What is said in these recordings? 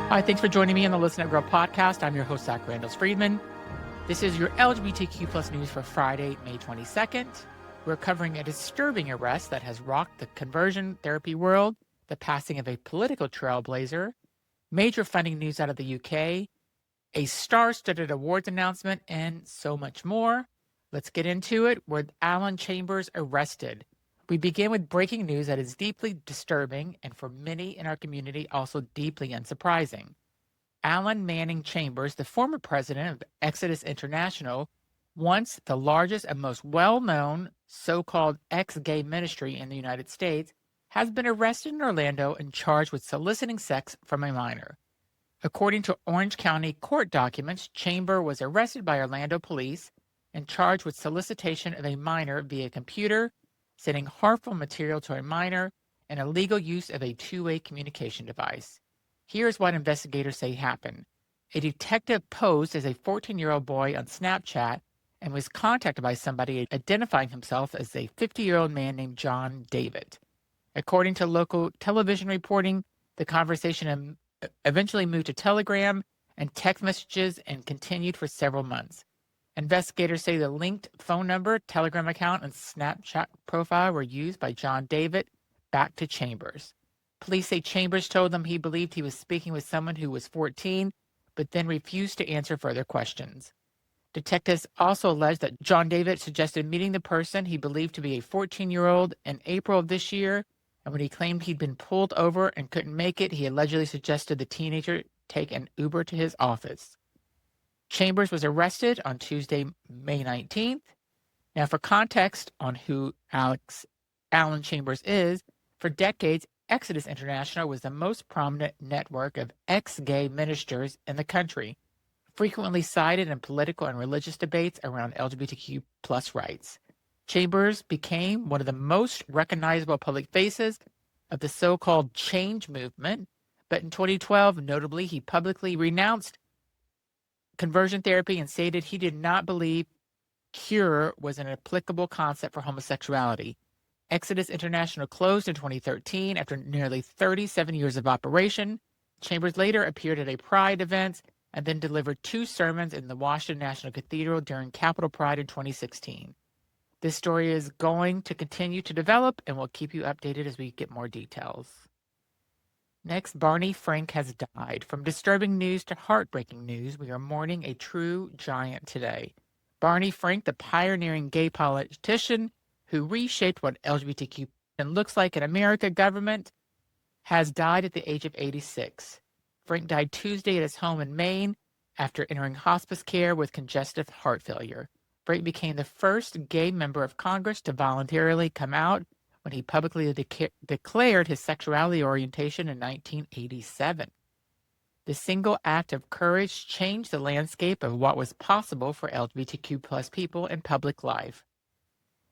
Hi, thanks for joining me on the Listen Up Girl podcast. I'm your host, Zach Randall-Friedman. This is your LGBTQ plus news for Friday, May 22nd. We're covering a disturbing arrest that has rocked the conversion therapy world, the passing of a political trailblazer, major funding news out of the UK, a star-studded awards announcement, and so much more. Let's get into it with Alan Chambers arrested. We begin with breaking news that is deeply disturbing and for many in our community also deeply unsurprising. Alan Manning Chambers, the former president of Exodus International, once the largest and most well-known so-called ex-gay ministry in the United States, has been arrested in Orlando and charged with soliciting sex from a minor. According to Orange County court documents, Chambers was arrested by Orlando police and charged with solicitation of a minor via computer, sending harmful material to a minor, and illegal use of a two-way communication device. Here's what investigators say happened. A detective posed as a 14-year-old boy on Snapchat and was contacted by somebody identifying himself as a 50-year-old man named John David. According to local television reporting, the conversation eventually moved to Telegram and text messages and continued for several months. Investigators say the linked phone number, Telegram account, and Snapchat profile were used by John David back to Chambers. Police say Chambers told them he believed he was speaking with someone who was 14, but then refused to answer further questions. Detectives also alleged that John David suggested meeting the person he believed to be a 14-year-old in April of this year, and when he claimed he'd been pulled over and couldn't make it, he allegedly suggested the teenager take an Uber to his office. Chambers was arrested on Tuesday, May 19th. Now, for context on who Alan Chambers is, for decades, Exodus International was the most prominent network of ex-gay ministers in the country, frequently cited in political and religious debates around LGBTQ plus rights. Chambers became one of the most recognizable public faces of the so-called change movement, but in 2012, notably, he publicly renounced conversion therapy and stated he did not believe cure was an applicable concept for homosexuality. Exodus International closed in 2013 after nearly 37 years of operation. Chambers later appeared at a Pride event and then delivered 2 sermons in the Washington National Cathedral during Capitol Pride in 2016. This story is going to continue to develop, and we'll keep you updated as we get more details. Next, Barney Frank has died. From disturbing news to heartbreaking news, we are mourning a true giant today. Barney Frank, the pioneering gay politician who reshaped what LGBTQ looks like in American government, has died at the age of 86. Frank died Tuesday at his home in Maine after entering hospice care with congestive heart failure. Frank became the first gay member of Congress to voluntarily come out when he publicly declared his sexuality orientation in 1987. The single act of courage changed the landscape of what was possible for LGBTQ plus people in public life.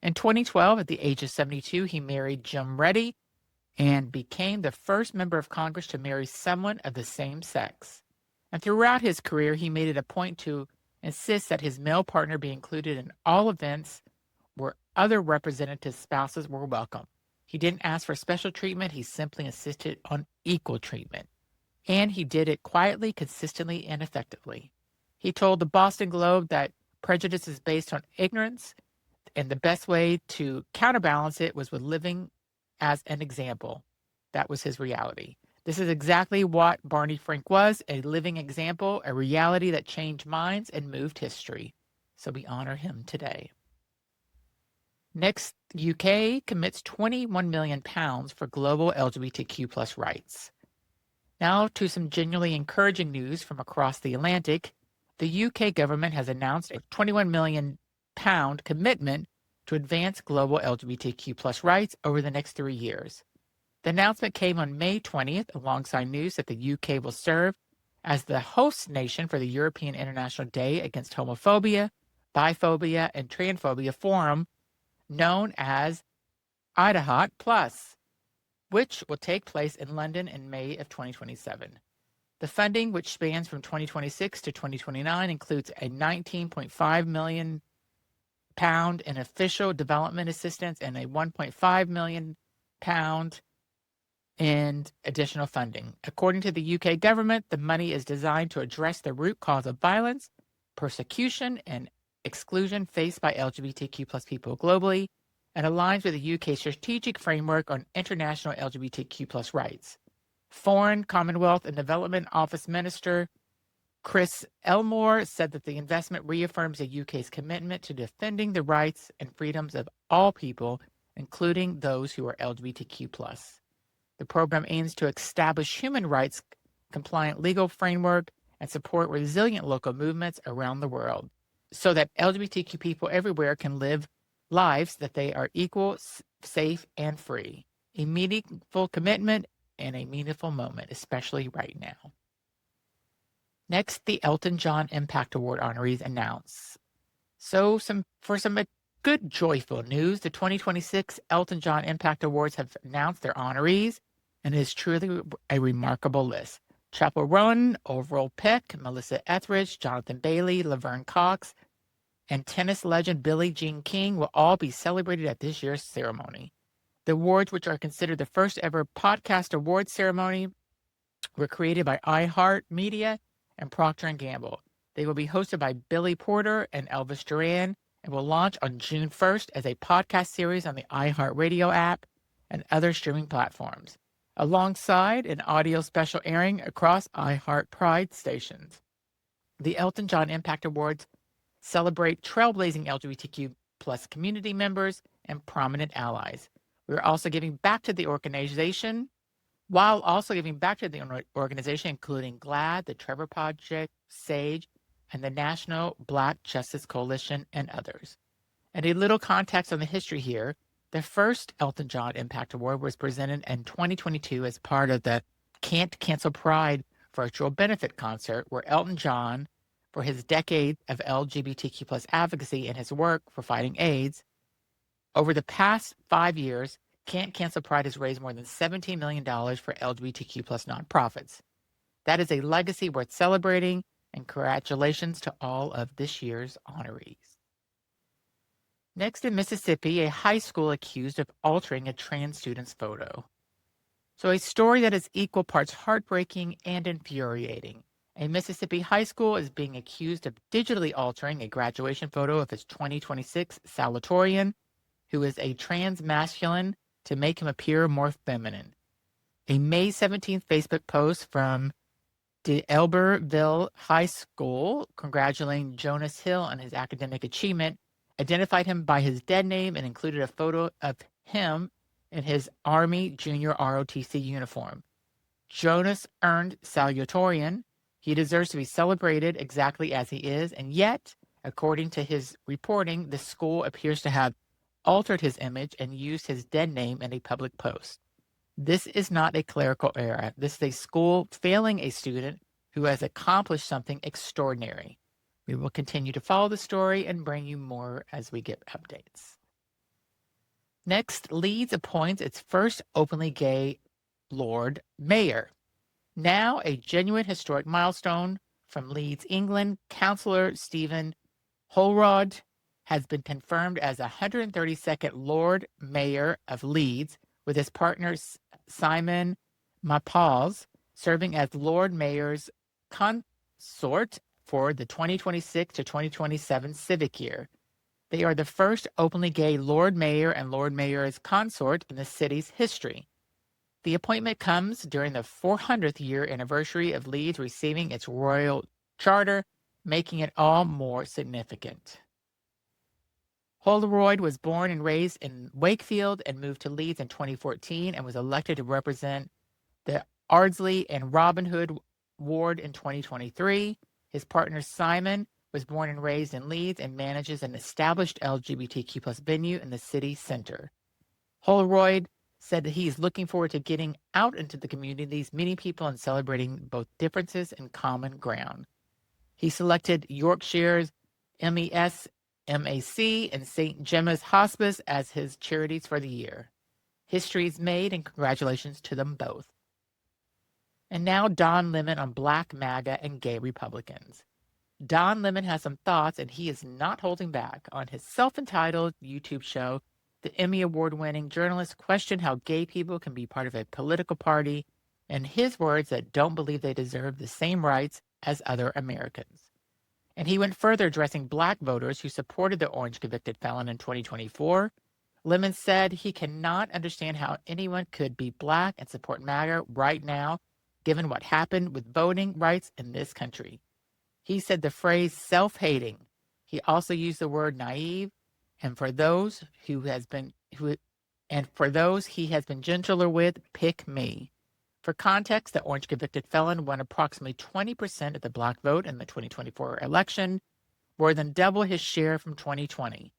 In 2012, at the age of 72, he married Jim Reddy and became the first member of Congress to marry someone of the same sex. And throughout his career, he made it a point to insist that his male partner be included in all events where other representative spouses were welcome. He didn't ask for special treatment. He simply insisted on equal treatment. And he did it quietly, consistently, and effectively. He told the Boston Globe that prejudice is based on ignorance, and the best way to counterbalance it was with living as an example. That was his reality. This is exactly what Barney Frank was, a living example, a reality that changed minds and moved history. So we honor him today. Next, UK commits £21 million for global LGBTQ plus rights. Now to some genuinely encouraging news from across the Atlantic. The UK government has announced a £21 million commitment to advance global LGBTQ plus rights over the next 3 years. The announcement came on May 20th alongside news that the UK will serve as the host nation for the European International Day Against Homophobia, Biphobia, and Transphobia Forum, known as IDAHOT Plus, which will take place in London in May of 2027. The funding, which spans from 2026 to 2029, includes a £19.5 million in official development assistance and a £1.5 million and additional funding. According to the UK government, the money is designed to address the root cause of violence, persecution, and exclusion faced by LGBTQ plus people globally, and aligns with the UK's strategic framework on international LGBTQ plus rights. Foreign, Commonwealth, and Development Office Minister Chris Elmore said that the investment reaffirms the UK's commitment to defending the rights and freedoms of all people, including those who are LGBTQ plus. The program aims to establish human rights compliant legal framework and support resilient local movements around the world so that LGBTQ people everywhere can live lives that they are equal, safe, and free. A meaningful commitment and a meaningful moment, especially right now. Next, the Elton John Impact Award honorees announce. So some good joyful news, the 2026 Elton John Impact Awards have announced their honorees, and it is truly a remarkable list. Chappell Roan, Orville Peck, Melissa Etheridge, Jonathan Bailey, Laverne Cox, and tennis legend Billie Jean King will all be celebrated at this year's ceremony. The awards, which are considered the first ever podcast award ceremony, were created by iHeartMedia and Procter & Gamble. They will be hosted by Billy Porter and Elvis Duran and will launch on June 1st as a podcast series on the iHeartRadio app and other streaming platforms, alongside an audio special airing across iHeart Pride stations. The Elton John Impact Awards celebrate trailblazing LGBTQ plus community members and prominent allies. We're also giving back to the organization, including GLAAD, the Trevor Project, SAGE, and the National Black Justice Coalition, and others. And a little context on the history here. The first Elton John Impact Award was presented in 2022 as part of the Can't Cancel Pride virtual benefit concert, where Elton John, for his decade of LGBTQ plus advocacy and his work for fighting AIDS, over the past 5 years, Can't Cancel Pride has raised more than $17 million for LGBTQ plus nonprofits. That is a legacy worth celebrating, and congratulations to all of this year's honorees. Next, in Mississippi, a high school accused of altering a trans student's photo. So a story that is equal parts heartbreaking and infuriating. A Mississippi high school is being accused of digitally altering a graduation photo of its 2026 salutatorian, who is a trans masculine, to make him appear more feminine. A May 17th Facebook post from D'Albertville High School congratulating Jonas Hill on his academic achievement identified him by his dead name and included a photo of him in his Army Junior ROTC uniform. Jonas earned salutatorian. He deserves to be celebrated exactly as he is, and yet, according to his reporting, the school appears to have altered his image and used his dead name in a public post. This is not a clerical error. This is a school failing a student who has accomplished something extraordinary. We will continue to follow the story and bring you more as we get updates. Next, Leeds appoints its first openly gay Lord Mayor. Now a genuine historic milestone from Leeds, England, Councillor Stephen Holroyd has been confirmed as 132nd Lord Mayor of Leeds, with his partner Simon Maples serving as Lord Mayor's consort for the 2026 to 2027 civic year. They are the first openly gay Lord Mayor and Lord Mayor's consort in the city's history. The appointment comes during the 400th year anniversary of Leeds receiving its royal charter, making it all more significant. Holroyd was born and raised in Wakefield and moved to Leeds in 2014 and was elected to represent the Ardsley and Robin Hood ward in 2023. His partner Simon was born and raised in Leeds and manages an established LGBTQ plus venue in the city center. Holroyd said that he is looking forward to getting out into the communities, meeting people, and celebrating both differences and common ground. He selected Yorkshire's MES MAC and St. Gemma's Hospice as his charities for the year. History is made, and congratulations to them both. And now Don Lemon on Black MAGA and gay Republicans. Don Lemon has some thoughts, and he is not holding back. On his self-entitled YouTube show, the Emmy Award-winning journalist questioned how gay people can be part of a political party, in his words, that don't believe they deserve the same rights as other Americans. And he went further, addressing Black voters who supported the orange convicted felon in 2024. Lemon said he cannot understand how anyone could be Black and support MAGA right now, given what happened with voting rights in this country. He said the phrase self-hating. He also used the word naive, and for those he has been gentler with, pick me. For context, the orange convicted felon won approximately 20% of the Black vote in the 2024 election, more than double his share from 2020.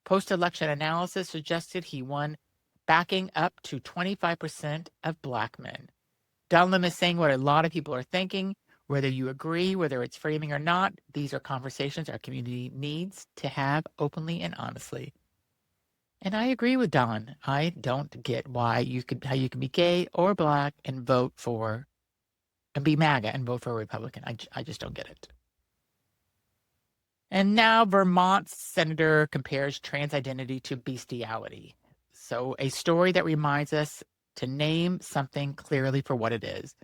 Post-election analysis suggested he won backing up to 25% of Black men. Don Lemon is saying what a lot of people are thinking. Whether you agree, whether it's framing or not, these are conversations our community needs to have openly and honestly. And I agree with Don. I don't get how you can be gay or Black and vote for, and be MAGA and vote for a Republican. I just don't get it. And now Vermont senator compares trans identity to bestiality. So a story that reminds us to name something clearly for what it is.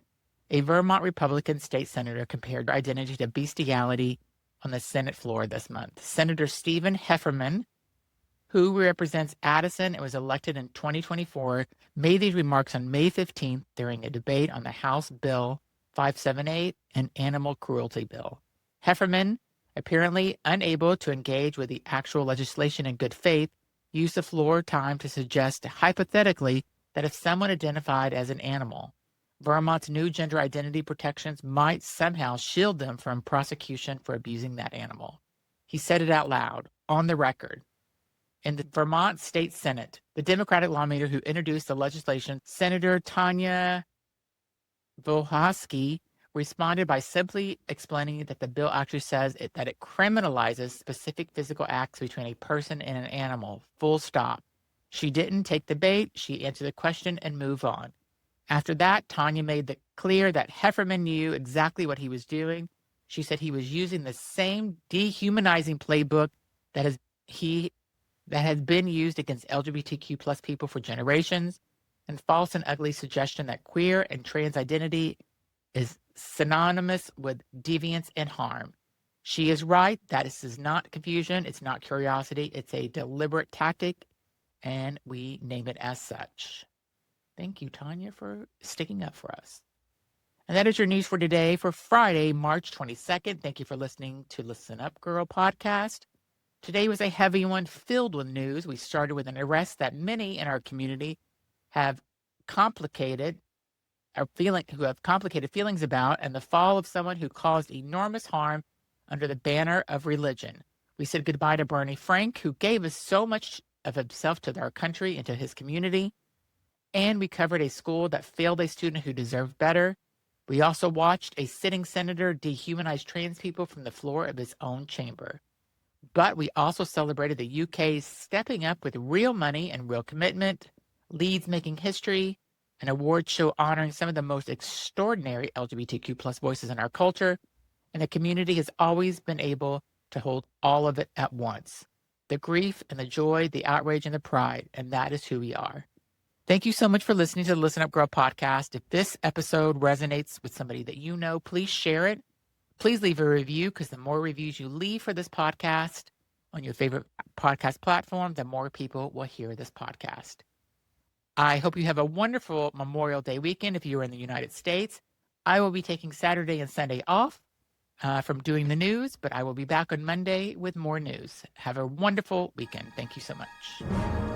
A Vermont Republican state senator compared identity to bestiality on the Senate floor this month. Senator Stephen Heffernan, who represents Addison and was elected in 2024, made these remarks on May 15th during a debate on the House Bill 578, an animal cruelty bill. Heffernan, apparently unable to engage with the actual legislation in good faith, used the floor time to suggest hypothetically that if someone identified as an animal, Vermont's new gender identity protections might somehow shield them from prosecution for abusing that animal. He said it out loud, on the record. In the Vermont State Senate, the Democratic lawmaker who introduced the legislation, Senator Tanya Vohasky, responded by simply explaining that the bill actually says that it criminalizes specific physical acts between a person and an animal, full stop. She didn't take the bait, she answered the question and moved on. After that, Tanya made it clear that Heffernan knew exactly what he was doing. She said he was using the same dehumanizing playbook that has been used against LGBTQ plus people for generations, and false and ugly suggestion that queer and trans identity is synonymous with deviance and harm. She is right. That is not confusion. It's not curiosity. It's a deliberate tactic, and we name it as such. Thank you, Tanya, for sticking up for us. And that is your news for today for Friday, March 22nd. Thank you for listening to Listen Up Girl podcast. Today was a heavy one filled with news. We started with an arrest that many in our community have complicated feelings about, and the fall of someone who caused enormous harm under the banner of religion. We said goodbye to Barney Frank, who gave us so much of himself to our country and to his community. And we covered a school that failed a student who deserved better. We also watched a sitting senator dehumanize trans people from the floor of his own chamber. But we also celebrated the UK stepping up with real money and real commitment, Leeds making history, an award show honoring some of the most extraordinary LGBTQ plus voices in our culture, and the community has always been able to hold all of it at once. The grief and the joy, the outrage and the pride, and that is who we are. Thank you so much for listening to the Listen Up Girl podcast. If this episode resonates with somebody that you know, please share it. Please leave a review, because the more reviews you leave for this podcast on your favorite podcast platform, the more people will hear this podcast. I hope you have a wonderful Memorial Day weekend if you're in the United States. I will be taking Saturday and Sunday off from doing the news, but I will be back on Monday with more news. Have a wonderful weekend. Thank you so much.